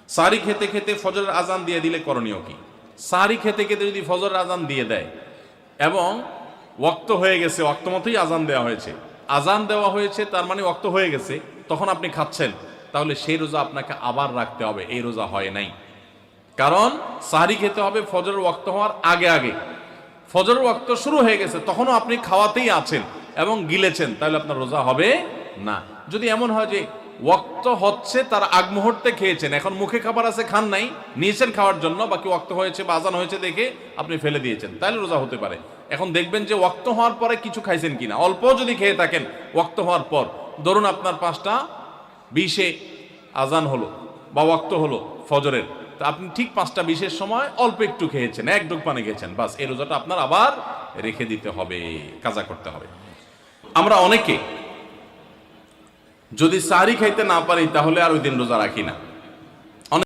সাহারি খেতে খেতে ফজরের আজান দিয়ে দিলে করণীয় কি? সাহারি খেতে খেতে যদি ফজরের আজান দিয়ে দেয় এবং ওয়াক্ত হয়ে গেছে, ওয়াক্ত মতোই আজান দেওয়া হয়েছে, আজান দেওয়া হয়েছে তার মানে ওয়াক্ত হয়ে গেছে, তখন আপনি খাচ্ছেন, তাহলে সেই রোজা আপনাকে আবার রাখতে হবে, এই রোজা হয় নাই। কারণ সাহারি খেতে হবে ফজরের ওয়াক্ত হওয়ার আগে আগে। ফজরের ওয়াক্ত শুরু হয়ে গেছে, তখনও আপনি খাওয়াতেই আছেন এবং গিলেছেন, তাহলে আপনার রোজা হবে না। যদি এমন হয় যে ওয়াক্ত হচ্ছে তার আগ মুহূর্তে খেয়েছেন, এখন মুখে খাবার আছে, খান নাই, নিয়েছেন খাওয়ার জন্য, বাকি ওয়াক্ত হয়েছে বা আজান হয়েছে দেখে আপনি ফেলে দিয়েছেন, তাহলে রোজা হতে পারে। এখন দেখবেন যে ওয়াক্ত হওয়ার পরে কিছু খাইছেন কিনা, অল্প যদি খেয়ে থাকেন ওয়াক্ত হওয়ার পর, ধরুন আপনার 5:20 আজান হলো বা ওয়াক্ত হলো ফজরের, তা আপনি ঠিক 5:20 সময় অল্প একটু খেয়েছেন, এক ঢোক পানি খেয়েছেন, বাস এই রোজাটা আপনার আবার রেখে দিতে হবে, কাজা করতে হবে। আমরা অনেকে যদি সাহারি খাইতে না পারি তাহলে আর ওই দিন রোজা রাখি না।